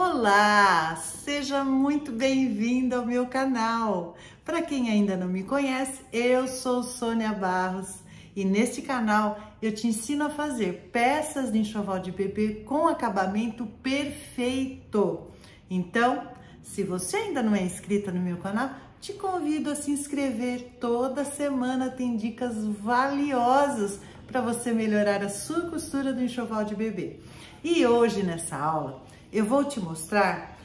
Olá, seja muito bem-vindo ao meu canal. Para quem ainda não me conhece, eu sou Sônia Barros e neste canal eu te ensino a fazer peças de enxoval de bebê com acabamento perfeito. Então, se você ainda não é inscrita no meu canal, te convido a se inscrever. Toda semana tem dicas valiosas para você melhorar a sua costura do enxoval de bebê. E hoje nessa aula eu vou te mostrar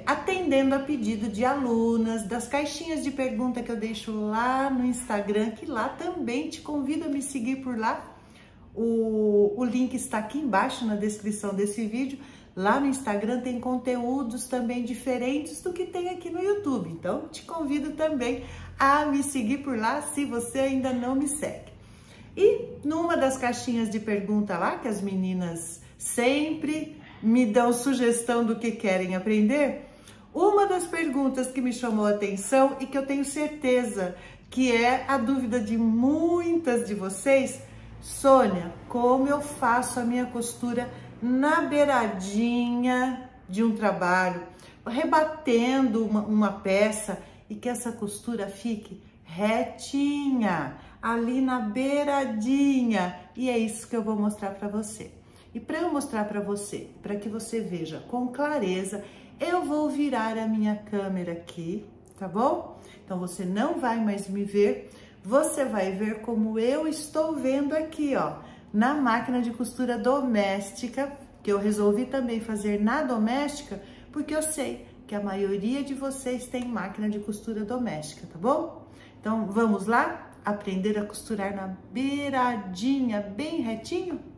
atendendo a pedido de alunas, das caixinhas de pergunta que eu deixo lá no Instagram, que lá também te convido a me seguir por lá. O link está aqui embaixo na descrição desse vídeo. Lá no Instagram tem conteúdos também diferentes do que tem aqui no YouTube. Então, te convido também a me seguir por lá se você ainda não me segue. E numa das caixinhas de pergunta lá, que as meninas sempre me dão sugestão do que querem aprender, uma das perguntas que me chamou a atenção e que eu tenho certeza que é a dúvida de muitas de vocês: Sônia, como eu faço a minha costura na beiradinha de um trabalho, rebatendo uma peça e que essa costura fique retinha, ali na beiradinha? E é isso que eu vou mostrar para você. E para eu mostrar para você, para que você veja com clareza, eu vou virar a minha câmera aqui, tá bom? Então você não vai mais me ver, você vai ver como eu estou vendo aqui, ó, na máquina de costura doméstica, que eu resolvi também fazer na doméstica, porque eu sei que a maioria de vocês tem máquina de costura doméstica, tá bom? Então vamos lá aprender a costurar na beiradinha, bem retinho?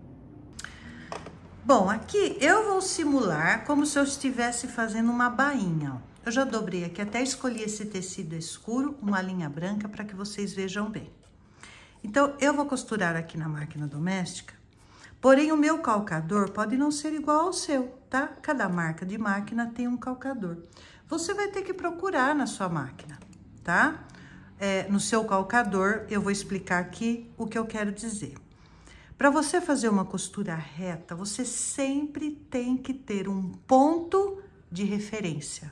Bom, aqui eu vou simular como se eu estivesse fazendo uma bainha, ó. Eu já dobrei aqui, até escolhi esse tecido escuro, uma linha branca, para que vocês vejam bem. Então, eu vou costurar aqui na máquina doméstica, porém o meu calcador pode não ser igual ao seu, tá? Cada marca de máquina tem um calcador. Você vai ter que procurar na sua máquina, tá? No seu calcador, eu vou explicar aqui o que eu quero dizer. Para você fazer uma costura reta, você sempre tem que ter um ponto de referência.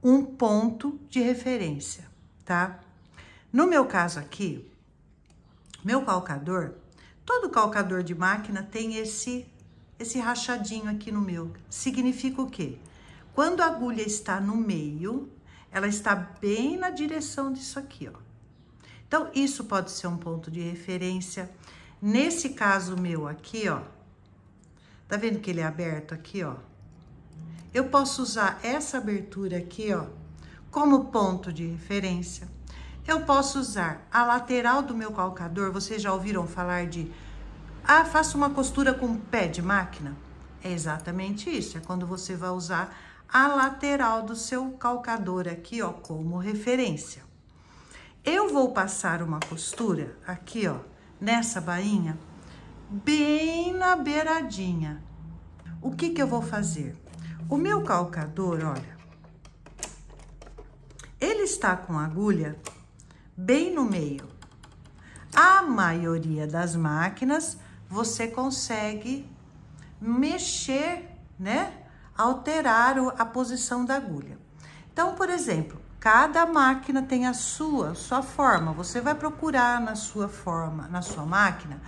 Um ponto de referência, tá? No meu caso aqui, meu calcador, todo calcador de máquina tem esse rachadinho aqui no meu. Significa o quê? Quando a agulha está no meio, ela está bem na direção disso aqui, ó. Então, isso pode ser um ponto de referência. Nesse caso meu aqui, ó, tá vendo que ele é aberto aqui, ó? Eu posso usar essa abertura aqui, ó, como ponto de referência. Eu posso usar a lateral do meu calcador. Vocês já ouviram falar de, faço uma costura com pé de máquina? É exatamente isso, é quando você vai usar a lateral do seu calcador aqui, ó, como referência. Eu vou passar uma costura aqui, ó, nessa bainha, bem na beiradinha. O que que eu vou fazer? O meu calcador, olha, ele está com a agulha bem no meio. A maioria das máquinas, você consegue mexer, né? Alterar a posição da agulha. Então, por exemplo, cada máquina tem a sua forma. Você vai procurar na sua forma, na sua máquina,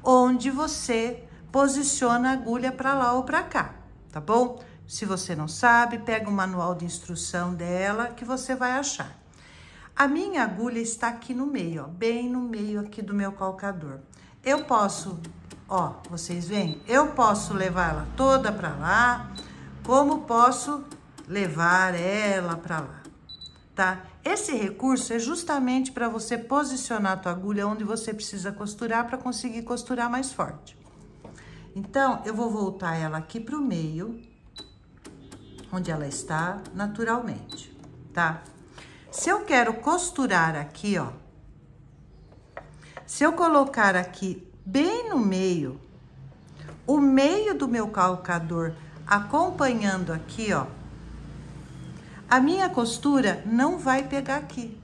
onde você posiciona a agulha para lá ou para cá, tá bom? Se você não sabe, pega o manual de instrução dela que você vai achar. A minha agulha está aqui no meio, ó, bem no meio aqui do meu calcador. Eu posso, ó, vocês veem? Eu posso levar ela toda para lá, como posso levar ela para lá. Tá? Esse recurso é justamente para você posicionar a tua agulha onde você precisa costurar para conseguir costurar mais forte. Então, eu vou voltar ela aqui pro meio, onde ela está naturalmente, tá? Se eu quero costurar aqui, ó, se eu colocar aqui bem no meio, o meio do meu calcador acompanhando aqui, ó, a minha costura não vai pegar aqui.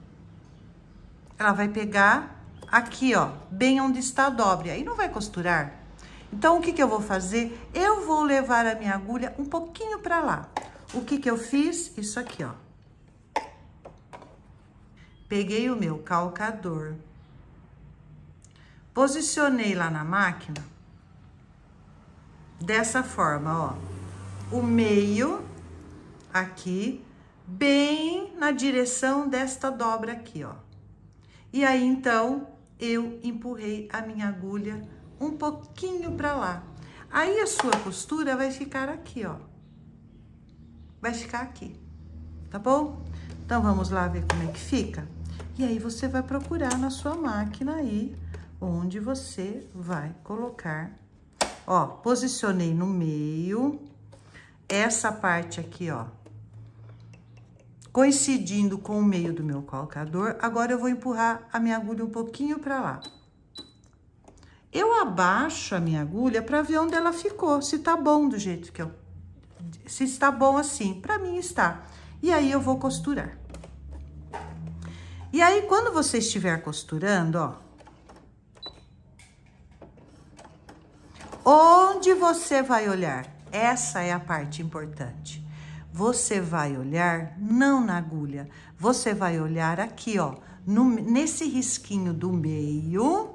Ela vai pegar aqui, ó, bem onde está a dobra. Aí não vai costurar. Então, o que eu vou fazer? Eu vou levar a minha agulha um pouquinho para lá. O que eu fiz? Isso aqui, ó. Peguei o meu calcador, posicionei lá na máquina, dessa forma, ó. O meio aqui, bem na direção desta dobra aqui, ó. E aí, então, eu empurrei a minha agulha um pouquinho para lá. Aí, a sua costura vai ficar aqui, ó. Vai ficar aqui, tá bom? Então, vamos lá ver como é que fica? E aí, você vai procurar na sua máquina aí, onde você vai colocar. Ó, posicionei no meio, essa parte aqui, ó, coincidindo com o meio do meu calcador. Agora, eu vou empurrar a minha agulha um pouquinho para lá. Eu abaixo a minha agulha para ver onde ela ficou, se tá bom do jeito que eu... Se está bom assim, para mim está. E aí, eu vou costurar. E aí, quando você estiver costurando, ó, onde você vai olhar? Essa é a parte importante. Você vai olhar não na agulha, você vai olhar aqui, ó, nesse risquinho do meio,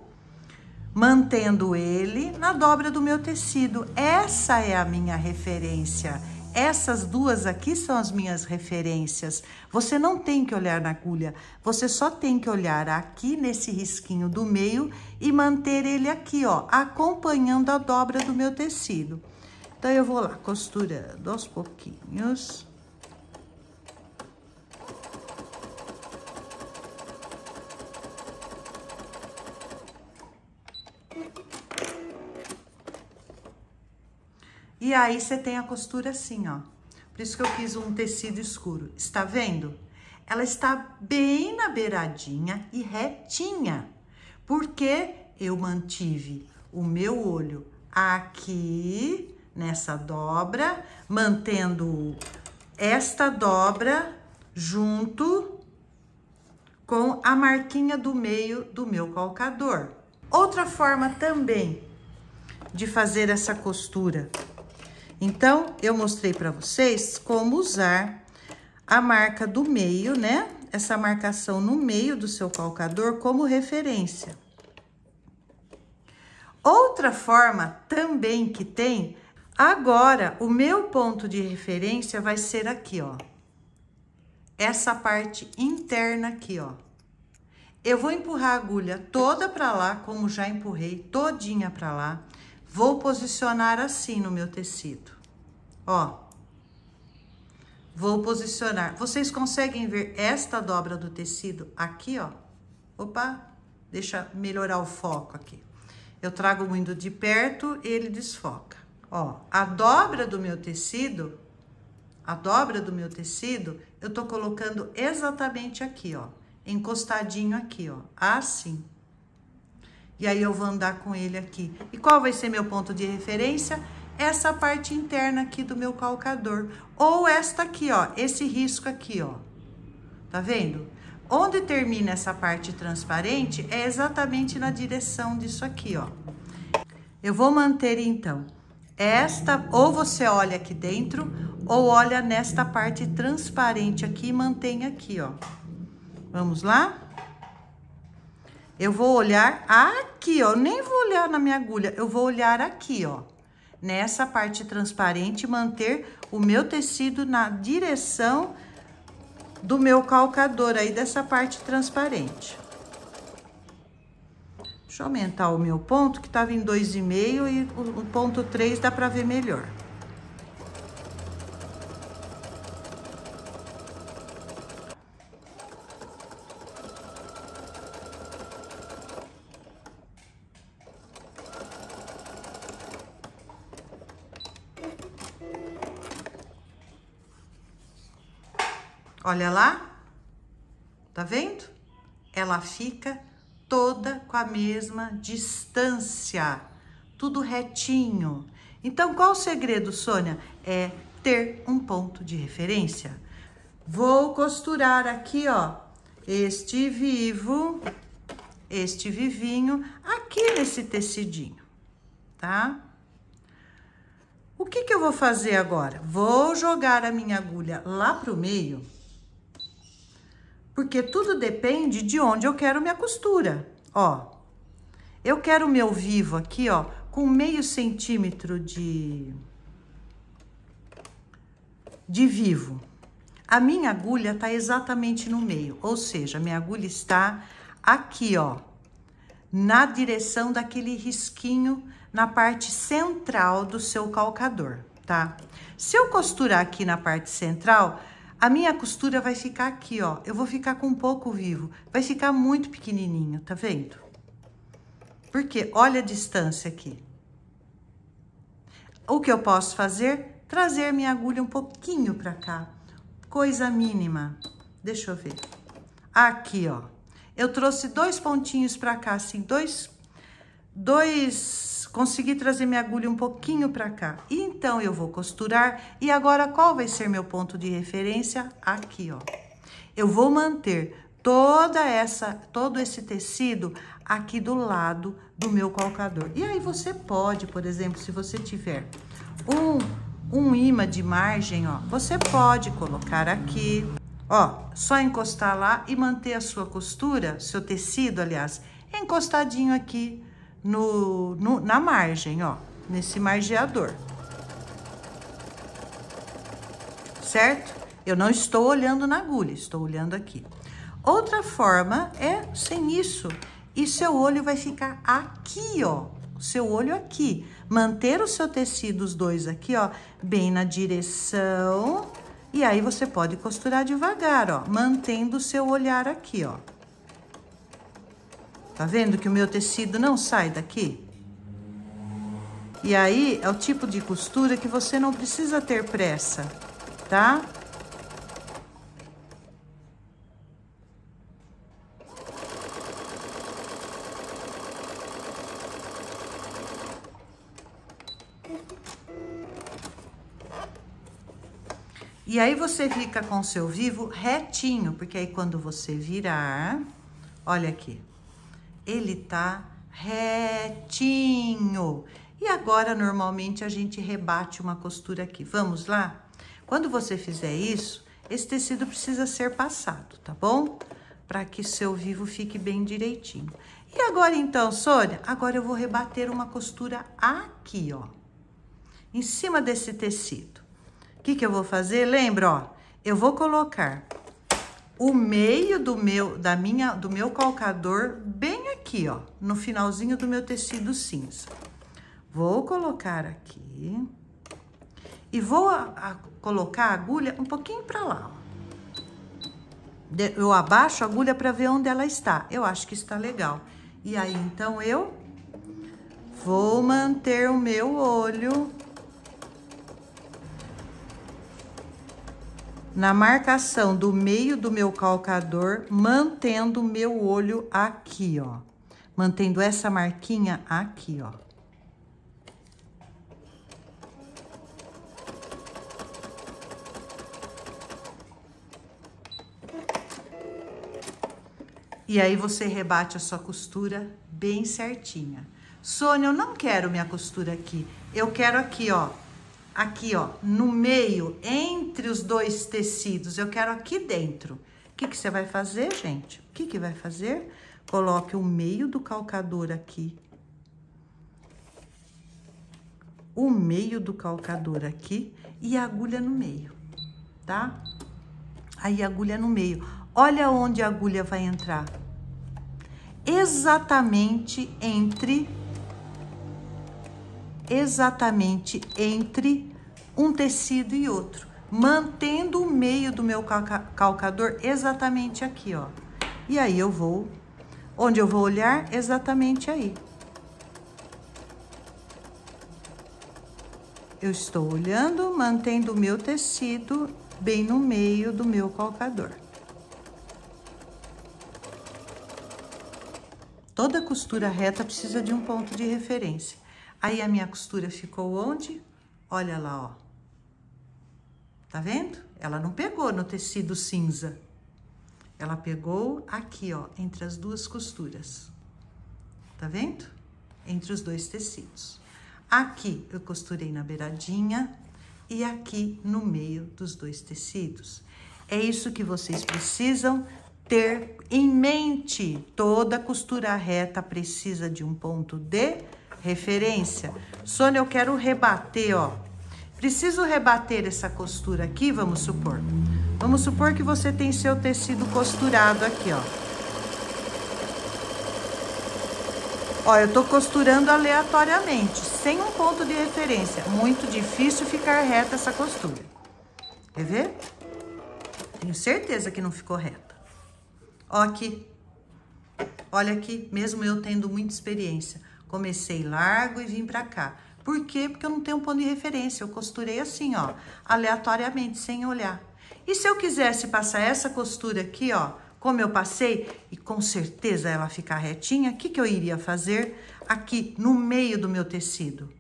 mantendo ele na dobra do meu tecido. Essa é a minha referência. Essas duas aqui são as minhas referências. Você não tem que olhar na agulha, você só tem que olhar aqui nesse risquinho do meio e manter ele aqui, ó, acompanhando a dobra do meu tecido. Então, eu vou lá costurando aos pouquinhos. E aí, você tem a costura assim, ó. Por isso que eu quis um tecido escuro. Está vendo? Ela está bem na beiradinha e retinha. Porque eu mantive o meu olho aqui, nessa dobra, mantendo esta dobra junto com a marquinha do meio do meu calcador. Outra forma também de fazer essa costura. Então, eu mostrei para vocês como usar a marca do meio, né? Essa marcação no meio do seu calcador como referência. Outra forma também que tem, agora, o meu ponto de referência vai ser aqui, ó. Essa parte interna aqui, ó. Eu vou empurrar a agulha toda para lá, como já empurrei, todinha para lá. Vou posicionar assim no meu tecido, ó. Vou posicionar. Vocês conseguem ver esta dobra do tecido aqui, ó? Opa, deixa melhorar o foco aqui. Eu trago muito de perto, ele desfoca. Ó, a dobra do meu tecido, eu tô colocando exatamente aqui, ó. Encostadinho aqui, ó, assim. E aí, eu vou andar com ele aqui. E qual vai ser meu ponto de referência? Essa parte interna aqui do meu calcador. Ou esta aqui, ó, esse risco aqui, ó. Tá vendo? Onde termina essa parte transparente é exatamente na direção disso aqui, ó. Eu vou manter, então, esta... Ou você olha aqui dentro, ou olha nesta parte transparente aqui e mantém aqui, ó. Vamos lá? Eu vou olhar aqui, ó, nem vou olhar na minha agulha, eu vou olhar aqui, ó, nessa parte transparente, manter o meu tecido na direção do meu calcador aí, dessa parte transparente. Deixa eu aumentar o meu ponto, que tava em 2,5 e o ponto 3 dá pra ver melhor. Olha lá, tá vendo? Ela fica toda com a mesma distância, tudo retinho. Então, qual o segredo, Sônia? É ter um ponto de referência. Vou costurar aqui, ó, este vivinho aqui nesse tecidinho, tá? O que que eu vou fazer agora? Vou jogar a minha agulha lá pro meio, porque tudo depende de onde eu quero minha costura. Ó, eu quero o meu vivo aqui, ó, com meio centímetro de vivo. A minha agulha tá exatamente no meio, ou seja, minha agulha está aqui, ó, na direção daquele risquinho na parte central do seu calcador, tá? Se eu costurar aqui na parte central, a minha costura vai ficar aqui, ó. Eu vou ficar com um pouco vivo, vai ficar muito pequenininho, tá vendo? Porque olha a distância aqui. O que eu posso fazer? Trazer minha agulha um pouquinho pra cá. Coisa mínima. Deixa eu ver. Aqui, ó. Eu trouxe 2 pontinhos pra cá, assim, consegui trazer minha agulha um pouquinho pra cá. Então, eu vou costurar. E agora, qual vai ser meu ponto de referência? Aqui, ó. Eu vou manter todo esse tecido aqui do lado do meu calcador. E aí, você pode, por exemplo, se você tiver um imã de margem, ó, você pode colocar aqui, ó, só encostar lá e manter a sua costura, seu tecido, aliás, encostadinho aqui na margem, ó, nesse margeador. Certo? Eu não estou olhando na agulha, estou olhando aqui. Outra forma é sem isso, e seu olho vai ficar aqui, ó, seu olho aqui. Manter o seu tecido, os dois aqui, ó, bem na direção. E aí, você pode costurar devagar, ó, mantendo o seu olhar aqui, ó. Tá vendo que o meu tecido não sai daqui? E aí, é o tipo de costura que você não precisa ter pressa, tá? E aí, você fica com o seu vivo retinho, porque aí quando você virar, olha aqui, ele tá retinho. E agora, normalmente, a gente rebate uma costura aqui. Vamos lá? Quando você fizer isso, esse tecido precisa ser passado, tá bom? Para que seu vivo fique bem direitinho. E agora, então, Sônia, agora eu vou rebater uma costura aqui, ó, em cima desse tecido. O que que eu vou fazer? Lembra, ó, eu vou colocar o meio do meu calcador bem aqui, ó, no finalzinho do meu tecido cinza. Vou colocar aqui e vou colocar a agulha um pouquinho pra lá, ó. Eu abaixo a agulha pra ver onde ela está. Eu acho que está legal. E aí, então, eu vou manter o meu olho na marcação do meio do meu calcador, mantendo o meu olho aqui, ó. Mantendo essa marquinha aqui, ó. E aí, você rebate a sua costura bem certinha. Sônia, eu não quero minha costura aqui. Eu quero aqui, ó. Aqui, ó, no meio, entre os dois tecidos, eu quero aqui dentro. O que que você vai fazer, gente? O que que vai fazer? Coloque o meio do calcador aqui. O meio do calcador aqui e a agulha no meio, tá? Aí, a agulha no meio. Olha onde a agulha vai entrar. Exatamente entre um tecido e outro, mantendo o meio do meu calcador exatamente aqui, ó. E aí, eu vou, onde eu vou olhar, exatamente aí. Eu estou olhando, mantendo o meu tecido bem no meio do meu calcador. Toda costura reta precisa de um ponto de referência. Aí, a minha costura ficou onde? Olha lá, ó. Tá vendo? Ela não pegou no tecido cinza. Ela pegou aqui, ó, entre as duas costuras. Tá vendo? Entre os dois tecidos. Aqui eu costurei na beiradinha e aqui no meio dos dois tecidos. É isso que vocês precisam ter em mente. Toda costura reta precisa de um ponto de referência. Sônia, eu quero rebater, ó. Preciso rebater essa costura aqui, vamos supor. Vamos supor que você tem seu tecido costurado aqui, ó. Ó, eu tô costurando aleatoriamente, sem um ponto de referência. Muito difícil ficar reta essa costura. Quer ver? Tenho certeza que não ficou reta. Ó aqui. Olha aqui, mesmo eu tendo muita experiência. Comecei largo e vim pra cá. Por quê? Porque eu não tenho um ponto de referência. Eu costurei assim, ó, aleatoriamente, sem olhar. E se eu quisesse passar essa costura aqui, ó, como eu passei, e com certeza ela ficar retinha, o que eu iria fazer aqui no meio do meu tecido?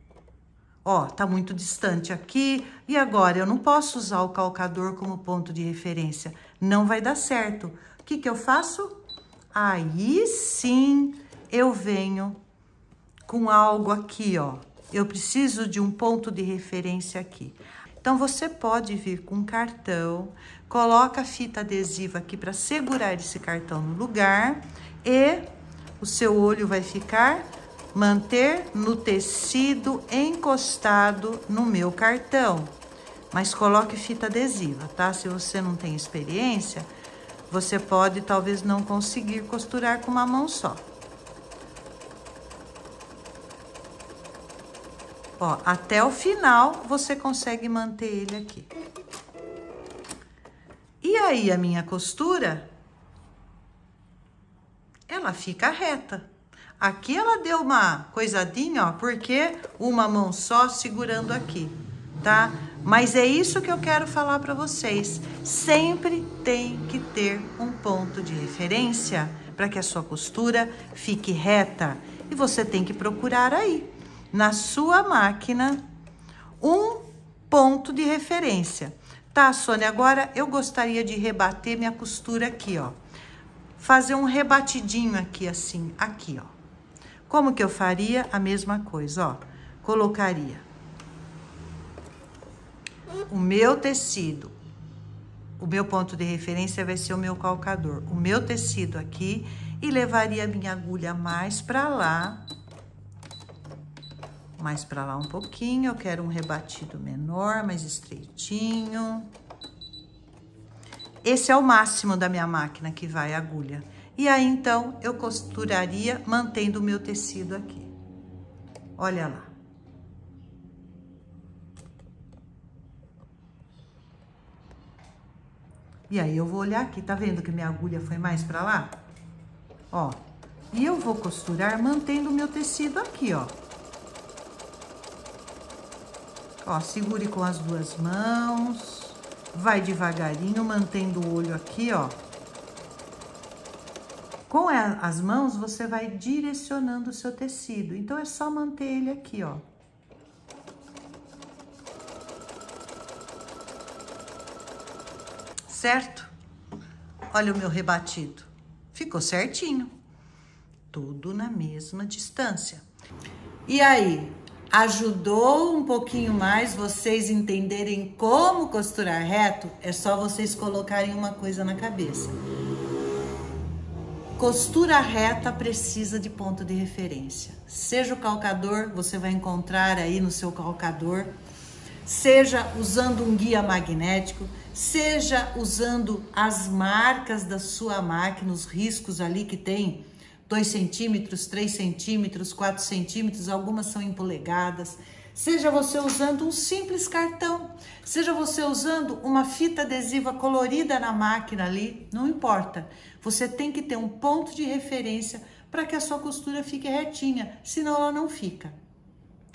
Ó, tá muito distante aqui, e agora eu não posso usar o calcador como ponto de referência, não vai dar certo. O que eu faço? Aí sim eu venho com algo aqui, ó. Eu preciso de um ponto de referência aqui. Então, você pode vir com um cartão, coloca a fita adesiva aqui para segurar esse cartão no lugar e o seu olho vai ficar, manter no tecido encostado no meu cartão. Mas coloque fita adesiva, tá? Se você não tem experiência, você pode talvez não conseguir costurar com uma mão só. Ó, até o final você consegue manter ele aqui. E aí a minha costura, ela fica reta. Aqui ela deu uma coisadinha, ó, porque uma mão só segurando aqui, tá? Mas é isso que eu quero falar para vocês. Sempre tem que ter um ponto de referência para que a sua costura fique reta. E você tem que procurar aí, na sua máquina, um ponto de referência. Tá, Sônia, agora eu gostaria de rebater minha costura aqui, ó. Fazer um rebatidinho aqui, assim, aqui, ó. Como que eu faria? A mesma coisa, ó. Colocaria o meu tecido, o meu ponto de referência vai ser o meu calcador. O meu tecido aqui e levaria a minha agulha mais pra lá um pouquinho. Eu quero um rebatido menor, mais estreitinho. Esse é o máximo da minha máquina que vai a agulha. E aí, então, eu costuraria mantendo o meu tecido aqui. Olha lá. E aí, eu vou olhar aqui, tá vendo que minha agulha foi mais pra lá? Ó, e eu vou costurar mantendo o meu tecido aqui, ó. Ó, segure com as duas mãos, vai devagarinho, mantendo o olho aqui, ó. Com as mãos, você vai direcionando o seu tecido. Então, é só manter ele aqui, ó. Certo? Olha o meu rebatido. Ficou certinho. Tudo na mesma distância. E aí? Ajudou um pouquinho mais vocês entenderem como costurar reto? É só vocês colocarem uma coisa na cabeça. Costura reta precisa de ponto de referência. Seja o calcador, você vai encontrar aí no seu calcador, seja usando um guia magnético, seja usando as marcas da sua máquina, os riscos ali que tem 2 centímetros, 3 centímetros, 4 centímetros, algumas são em polegadas. Seja você usando um simples cartão, seja você usando uma fita adesiva colorida na máquina ali, não importa. Você tem que ter um ponto de referência para que a sua costura fique retinha, senão ela não fica,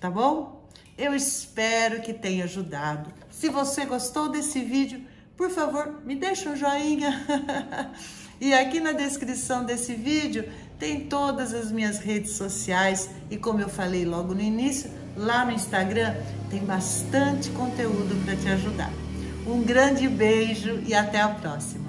tá bom? Eu espero que tenha ajudado. Se você gostou desse vídeo, por favor, me deixa um joinha. E aqui na descrição desse vídeo tem todas as minhas redes sociais e, como eu falei logo no início, lá no Instagram tem bastante conteúdo para te ajudar. Um grande beijo e até a próxima!